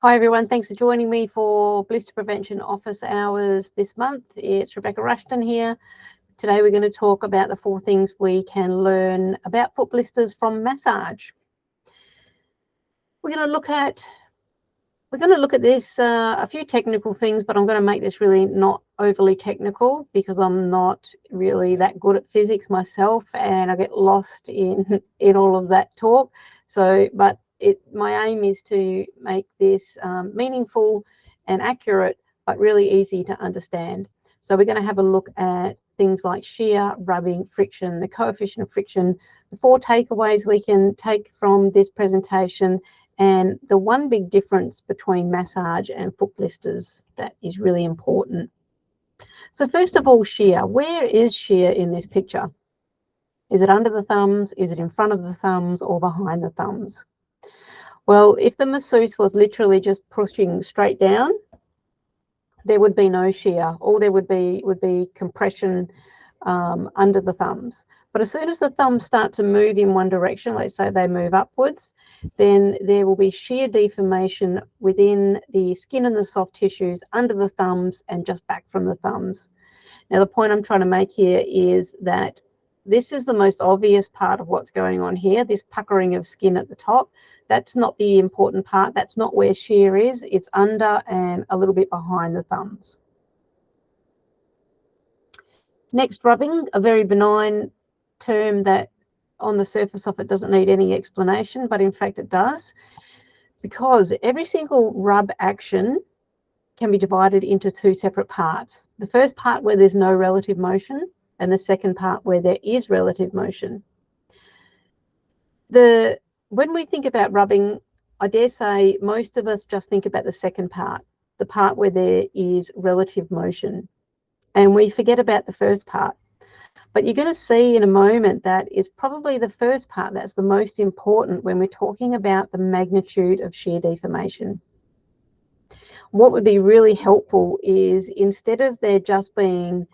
Hi everyone, thanks for joining me for Blister Prevention Office Hours this month. It's Rebecca Rushton here. Today we're going to talk about the 4 things we can learn about foot blisters from massage. We're going to look at this a few technical things, but I'm going to make this really not overly technical because I'm not really that good at physics myself, and I get lost in all of that talk. But my aim is to make this meaningful and accurate, but really easy to understand. So we're going to have a look at things like shear, rubbing, friction, the coefficient of friction, the 4 takeaways we can take from this presentation, and the one big difference between massage and foot blisters that is really important. So first of all, shear. Where is shear in this picture? Is it under the thumbs? Is it in front of the thumbs or behind the thumbs? Well, if the masseuse was literally just pushing straight down, there would be no shear. All there would be compression under the thumbs. But as soon as the thumbs start to move in one direction, let's say they move upwards, then there will be shear deformation within the skin and the soft tissues under the thumbs and just back from the thumbs. Now, the point I'm trying to make here is that this is the most obvious part of what's going on here, this puckering of skin at the top. That's not the important part. That's not where shear is. It's under and a little bit behind the thumbs. Next, rubbing, a very benign term that on the surface of it doesn't need any explanation, but in fact it does, because every single rub action can be divided into 2 separate parts. The first part where there's no relative motion, and the second part where there is relative motion. When we think about rubbing, I dare say most of us just think about the second part, the part where there is relative motion, and we forget about the first part. But you're going to see in a moment that is probably the first part that's the most important when we're talking about the magnitude of shear deformation. What would be really helpful is, instead of there just being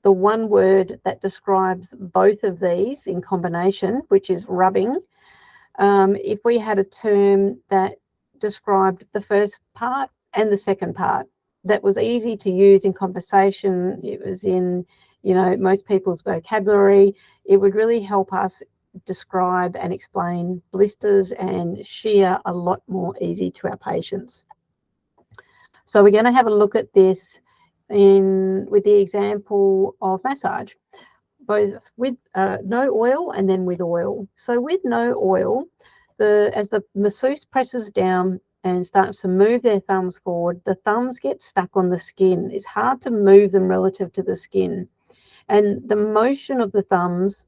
the one word that describes both of these in combination, which is rubbing, if we had a term that described the first part and the second part, that was easy to use in conversation, it was in most people's vocabulary, it would really help us describe and explain blisters and shear a lot more easy to our patients. So we're going to have a look at this with the example of massage, both with no oil and then with oil. So with no oil, as the masseuse presses down and starts to move their thumbs forward, the thumbs get stuck on the skin. It's hard to move them relative to the skin. And the motion of the thumbs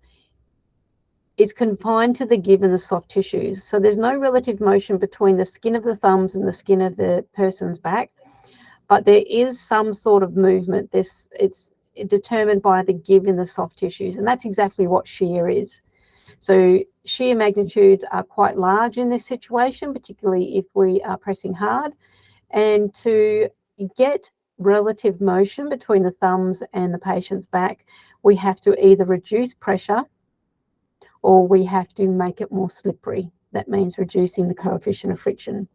is confined to the give and the soft tissues. So there's no relative motion between the skin of the thumbs and the skin of the person's back, but there is some sort of movement. It's determined by the give in the soft tissues, and that's exactly what shear is. So shear magnitudes are quite large in this situation, particularly if we are pressing hard. And to get relative motion between the thumbs and the patient's back, we have to either reduce pressure or we have to make it more slippery. That means reducing the coefficient of friction.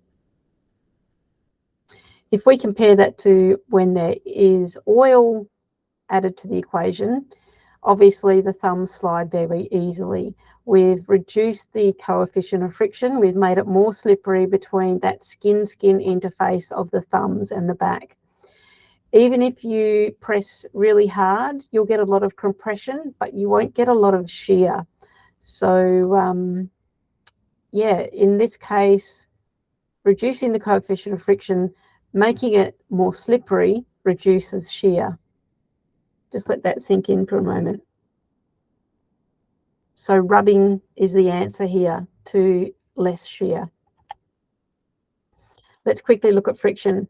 If we compare that to when there is oil added to the equation, obviously the thumbs slide very easily. We've reduced the coefficient of friction. We've made it more slippery between that skin-skin interface of the thumbs and the back. Even if you press really hard, you'll get a lot of compression, but you won't get a lot of shear. So, yeah, in this case, reducing the coefficient of friction, making it more slippery, reduces shear. Just let that sink in for a moment. So rubbing is the answer here to less shear. Let's quickly look at friction.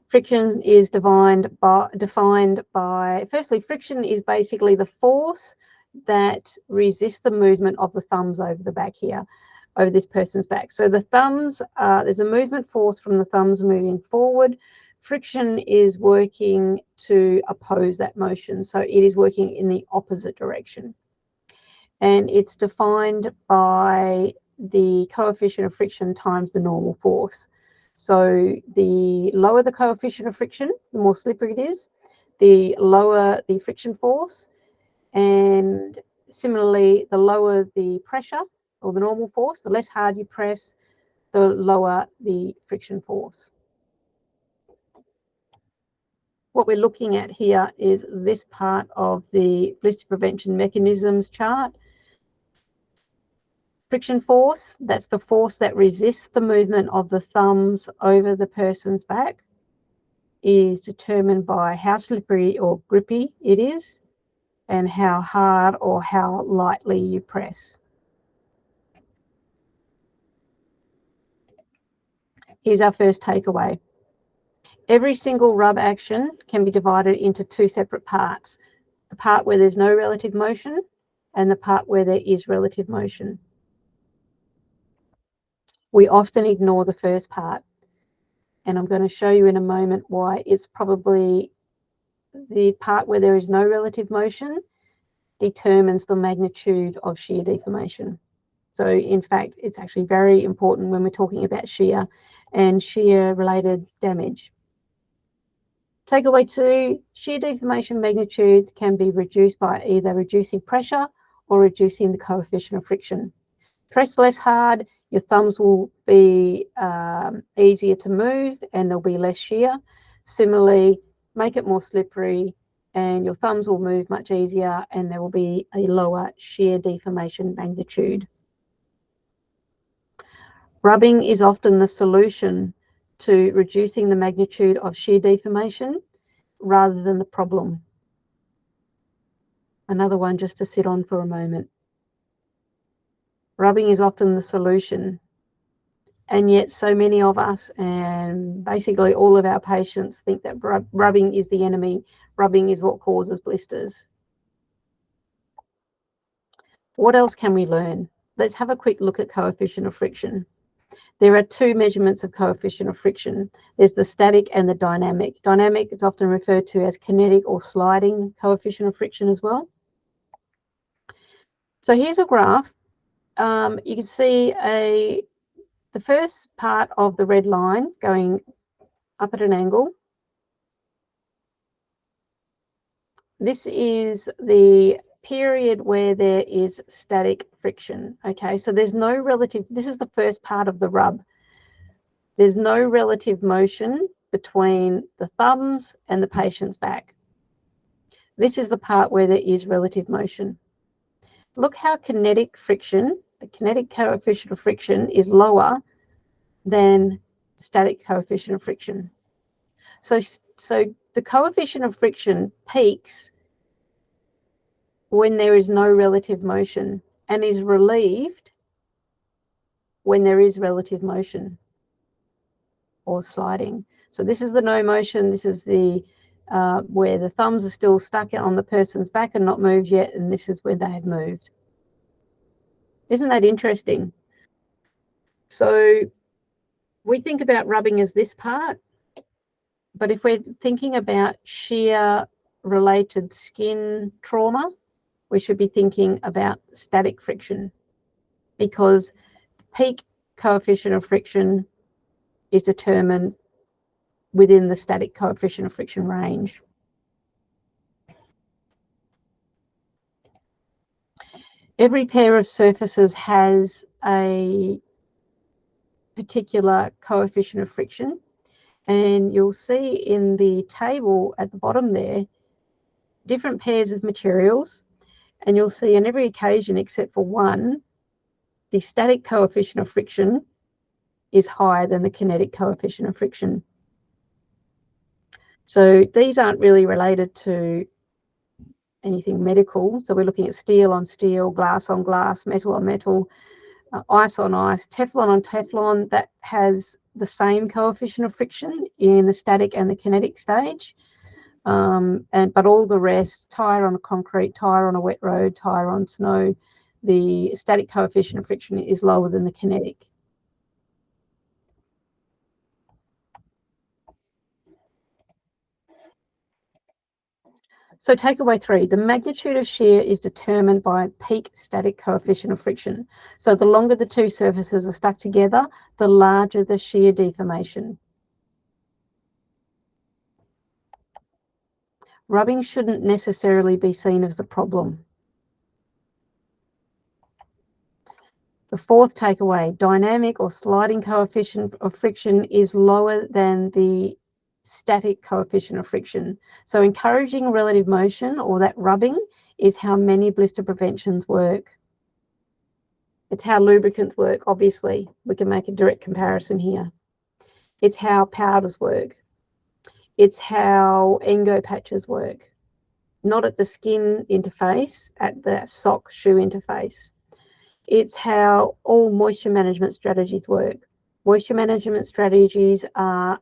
Friction is defined by, firstly, friction is basically the force that resists the movement of the thumbs over the back here, over this person's back. So the thumbs, there's a movement force from the thumbs moving forward. Friction is working to oppose that motion. So it is working in the opposite direction. And it's defined by the coefficient of friction times the normal force. So the lower the coefficient of friction, the more slippery it is, the lower the friction force, and similarly, the lower the pressure or the normal force, the less hard you press, the lower the friction force. What we're looking at here is this part of the blister prevention mechanisms chart. Friction force, that's the force that resists the movement of the thumbs over the person's back, is determined by how slippery or grippy it is and how hard or how lightly you press. Here's our first takeaway. Every single rub action can be divided into two separate parts. The part where there's no relative motion and the part where there is relative motion. We often ignore the first part, and I'm going to show you in a moment why it's probably the part where there is no relative motion determines the magnitude of shear deformation. So in fact, it's actually very important when we're talking about shear and shear related damage. Takeaway 2, shear deformation magnitudes can be reduced by either reducing pressure or reducing the coefficient of friction. Press less hard, your thumbs will be easier to move and there'll be less shear. Similarly, make it more slippery and your thumbs will move much easier and there will be a lower shear deformation magnitude. Rubbing is often the solution to reducing the magnitude of shear deformation rather than the problem. Another one just to sit on for a moment. Rubbing is often the solution, and yet so many of us and basically all of our patients think that rubbing is the enemy. Rubbing is what causes blisters. What else can we learn? Let's have a quick look at coefficient of friction. There are two measurements of coefficient of friction. There's the static and the dynamic. Dynamic is often referred to as kinetic or sliding coefficient of friction as well. So here's a graph. You can see the first part of the red line going up at an angle. This is the period where there is static friction. Okay, so there's no relative, this is the first part of the rub. There's no relative motion between the thumbs and the patient's back. This is the part where there is relative motion. Look how kinetic friction, the kinetic coefficient of friction is lower than static coefficient of friction. So the coefficient of friction peaks when there is no relative motion and is relieved when there is relative motion or sliding. So this is the no motion. This is the where the thumbs are still stuck on the person's back and not moved yet, and this is where they have moved. Isn't that interesting? So we think about rubbing as this part, but if we're thinking about shear related skin trauma, we should be thinking about static friction, because peak coefficient of friction is determined within the static coefficient of friction range. Every pair of surfaces has a particular coefficient of friction, and you'll see in the table at the bottom there different pairs of materials, and you'll see on every occasion except for one, the static coefficient of friction is higher than the kinetic coefficient of friction. So these aren't really related to anything medical. So we're looking at steel on steel, glass on glass, metal on metal, ice on ice, Teflon on Teflon. That has the same coefficient of friction in the static and the kinetic stage. But all the rest, tire on a concrete, tire on a wet road, tire on snow, the static coefficient of friction is lower than the kinetic. So takeaway 3, the magnitude of shear is determined by peak static coefficient of friction. So the longer the two surfaces are stuck together, the larger the shear deformation. Rubbing shouldn't necessarily be seen as the problem. The fourth takeaway, dynamic or sliding coefficient of friction is lower than the static coefficient of friction. So encouraging relative motion, or that rubbing, is how many blister preventions work. It's how lubricants work, obviously. We can make a direct comparison here. It's how powders work. It's how Engo patches work. Not at the skin interface, at the sock shoe interface. It's how all moisture management strategies work. Moisture management strategies are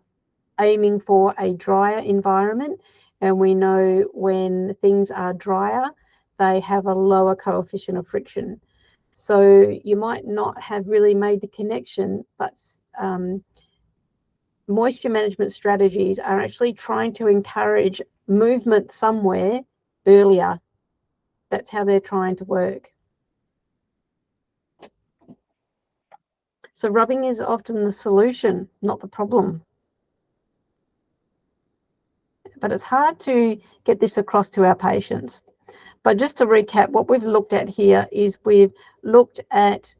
aiming for a drier environment, and we know when things are drier, they have a lower coefficient of friction. So you might not have really made the connection, but moisture management strategies are actually trying to encourage movement somewhere earlier. That's how they're trying to work. So rubbing is often the solution, not the problem. But it's hard to get this across to our patients. But just to recap, what we've looked at here is we've looked at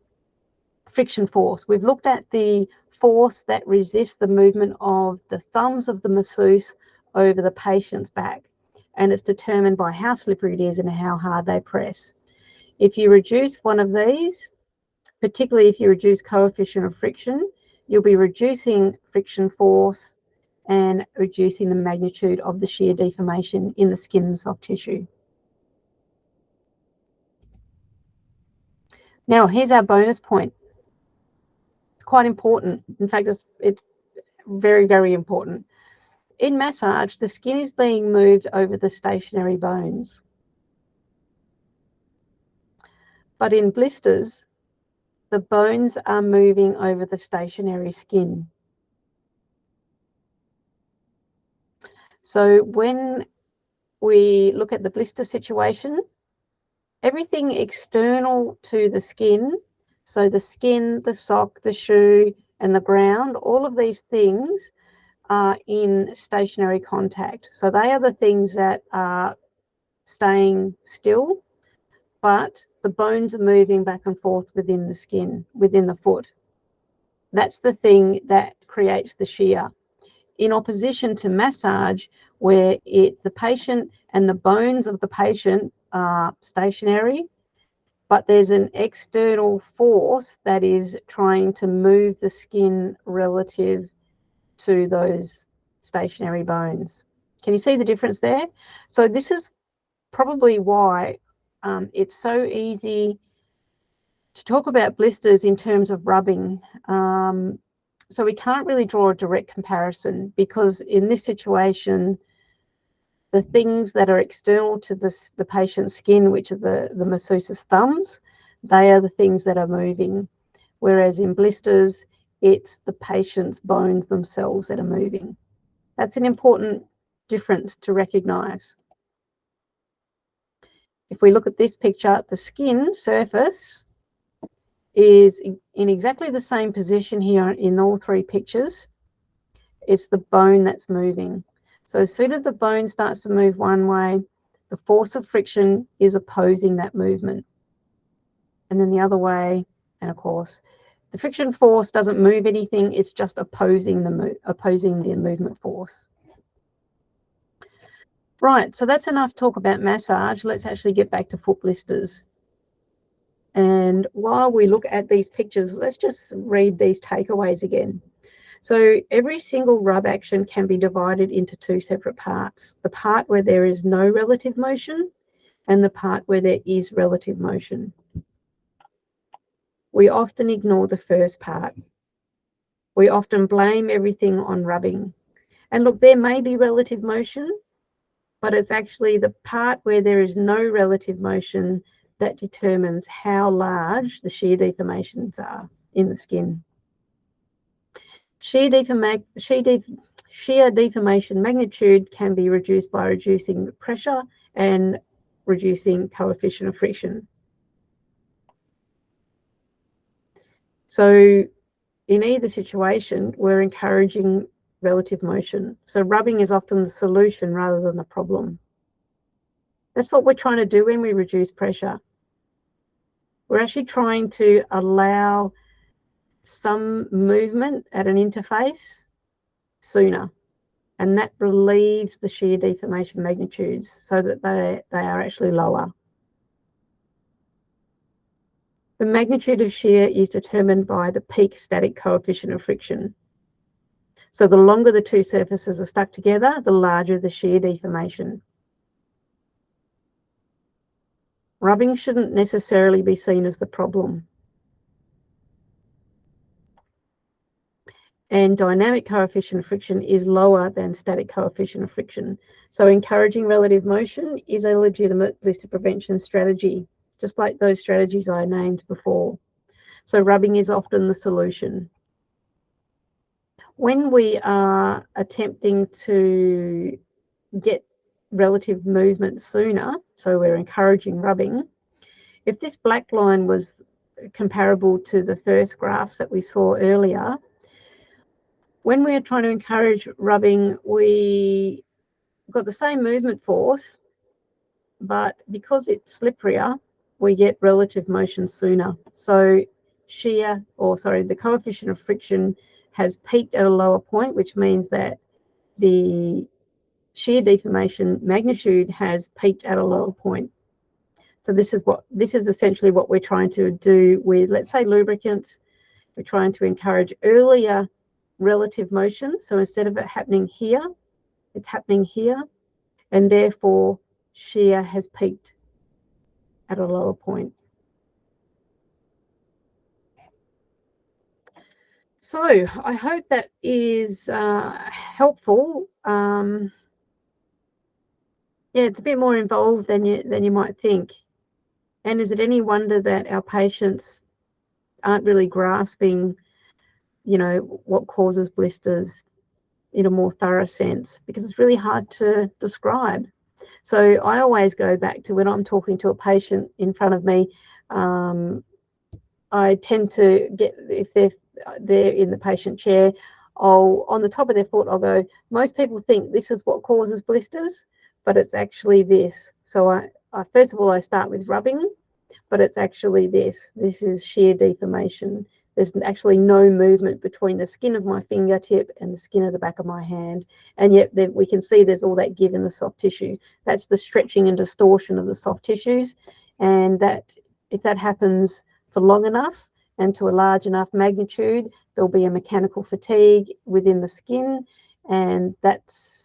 friction force. We've looked at the force that resists the movement of the thumbs of the masseuse over the patient's back. And it's determined by how slippery it is and how hard they press. If you reduce one of these, particularly if you reduce coefficient of friction, you'll be reducing friction force and reducing the magnitude of the shear deformation in the skin and soft tissue. Now, here's our bonus point. It's quite important. In fact, it's very, very important. In massage, the skin is being moved over the stationary bones. But in blisters, the bones are moving over the stationary skin. So when we look at the blister situation, everything external to the skin, so the skin, the sock, the shoe, and the ground, all of these things are in stationary contact. So they are the things that are staying still, but the bones are moving back and forth within the skin, within the foot. That's the thing that creates the shear. In opposition to massage, where the patient and the bones of the patient are stationary, but there's an external force that is trying to move the skin relative to those stationary bones. Can you see the difference there? So this is probably why it's so easy to talk about blisters in terms of rubbing. So we can't really draw a direct comparison, because in this situation, the things that are external to the patient's skin, which are the masseuse's thumbs, they are the things that are moving. Whereas in blisters, it's the patient's bones themselves that are moving. That's an important difference to recognize. If we look at this picture, the skin surface is in exactly the same position here in all three pictures. It's the bone that's moving. So as soon as the bone starts to move one way, the force of friction is opposing that movement. And then the other way, and of course, the friction force doesn't move anything, it's just opposing the movement force. Right, so that's enough talk about massage. Let's actually get back to foot blisters. And while we look at these pictures, let's just read these takeaways again. So every single rub action can be divided into two separate parts: the part where there is no relative motion and the part where there is relative motion. We often ignore the first part. We often blame everything on rubbing. And look, there may be relative motion, but it's actually the part where there is no relative motion that determines how large the shear deformations are in the skin. Shear deformation magnitude can be reduced by reducing the pressure and reducing coefficient of friction. So in either situation, we're encouraging relative motion. So rubbing is often the solution rather than the problem. That's what we're trying to do when we reduce pressure. We're actually trying to allow some movement at an interface sooner, and that relieves the shear deformation magnitudes so that they are actually lower. The magnitude of shear is determined by the peak static coefficient of friction. So the longer the two surfaces are stuck together, the larger the shear deformation. Rubbing shouldn't necessarily be seen as the problem. And dynamic coefficient of friction is lower than static coefficient of friction. So encouraging relative motion is a legitimate blister prevention strategy, just like those strategies I named before. So rubbing is often the solution. When we are attempting to get relative movement sooner, so we're encouraging rubbing, if this black line was comparable to the first graphs that we saw earlier, when we're trying to encourage rubbing, we got the same movement force, but because it's slipperier, we get relative motion sooner. So shear, or sorry, the coefficient of friction has peaked at a lower point, which means that the shear deformation magnitude has peaked at a lower point. So this is essentially what we're trying to do with, let's say, lubricants. We're trying to encourage earlier relative motion. So instead of it happening here, it's happening here, and therefore shear has peaked at a lower point. So I hope that is helpful. Yeah, it's a bit more involved than you might think. And is it any wonder that our patients aren't really grasping, you know, what causes blisters in a more thorough sense, because it's really hard to describe. So I always go back to when I'm talking to a patient in front of me, I tend to get, if they're in the patient chair, on the top of their foot, I'll go, most people think this is what causes blisters, but it's actually this. So I first of all, I start with rubbing, but it's actually this. This is shear deformation. There's actually no movement between the skin of my fingertip and the skin of the back of my hand. And yet we can see there's all that give in the soft tissue. That's the stretching and distortion of the soft tissues. And that if that happens for long enough and to a large enough magnitude, there'll be a mechanical fatigue within the skin. And that's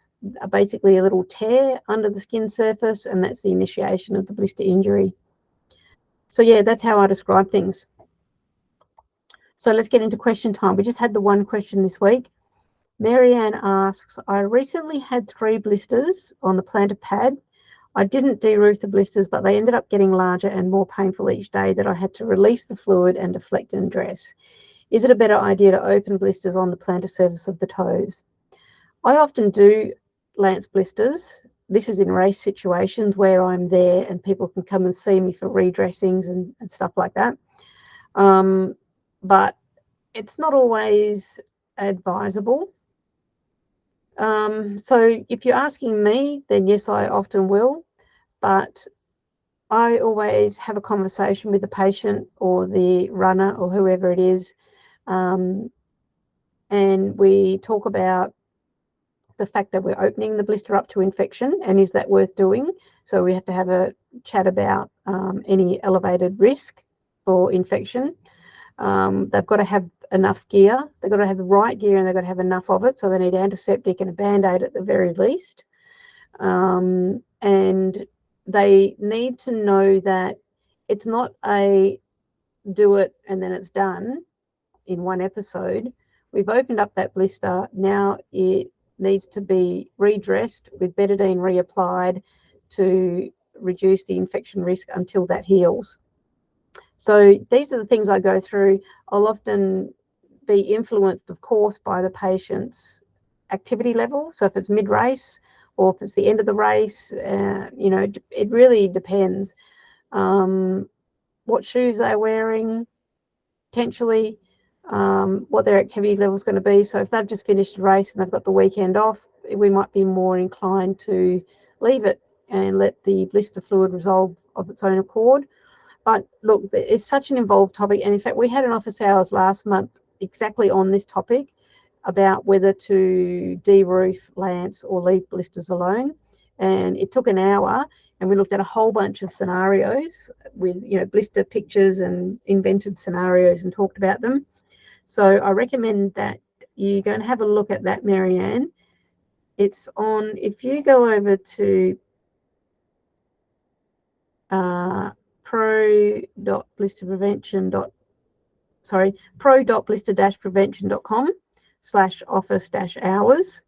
basically a little tear under the skin surface. And that's the initiation of the blister injury. So yeah, that's how I describe things. So let's get into question time. We just had the one question this week. Marianne asks, I recently had 3 blisters on the plantar pad. I didn't de-roof the blisters, but they ended up getting larger and more painful each day that I had to release the fluid and deflect and dress. Is it a better idea to open blisters on the plantar surface of the toes? I often do lance blisters. This is in race situations where I'm there and people can come and see me for redressings and stuff like that. But it's not always advisable. So if you're asking me, then yes, I often will, but I always have a conversation with the patient or the runner or whoever it is, and we talk about the fact that we're opening the blister up to infection, and is that worth doing? So we have to have a chat about any elevated risk for infection. They've got to have enough gear. They've got to have the right gear, and they've got to have enough of it. So they need antiseptic and a Band-Aid at the very least. And they need to know that it's not a do it and then it's done in one episode. We've opened up that blister. Now it needs to be redressed with betadine reapplied to reduce the infection risk until that heals. So these are the things I go through. I'll often be influenced, of course, by the patient's activity level. So if it's mid-race or if it's the end of the race. You know, it really depends. What shoes they're wearing, potentially, what their activity level is going to be. So if they've just finished a race and they've got the weekend off, we might be more inclined to leave it and let the blister fluid resolve of its own accord. But look, it's such an involved topic. And in fact, we had an office hours last month exactly on this topic about whether to de-roof, lance, or leave blisters alone. And it took an hour, and we looked at a whole bunch of scenarios with, you know, blister pictures and invented scenarios and talked about them. So I recommend that you go and have a look at that, Marianne. It's on, if you go over to pro.blister-prevention.com/office-hours,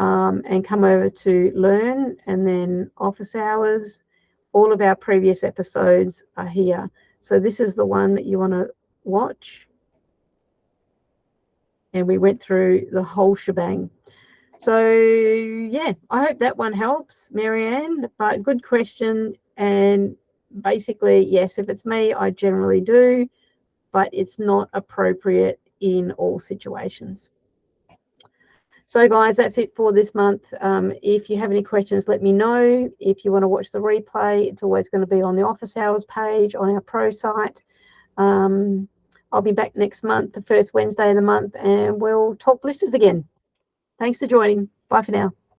and come over to learn, and then office hours. All of our previous episodes are here. So this is the one that you want to watch. And we went through the whole shebang. So yeah, I hope that one helps, Marianne. But good question. And basically, yes, if it's me, I generally do, but it's not appropriate in all situations. So guys, that's it for this month. If you have any questions, let me know. If you want to watch the replay, it's always going to be on the office hours page on our pro site. I'll be back next month, the first Wednesday of the month, and we'll talk blisters again. Thanks for joining. Bye for now.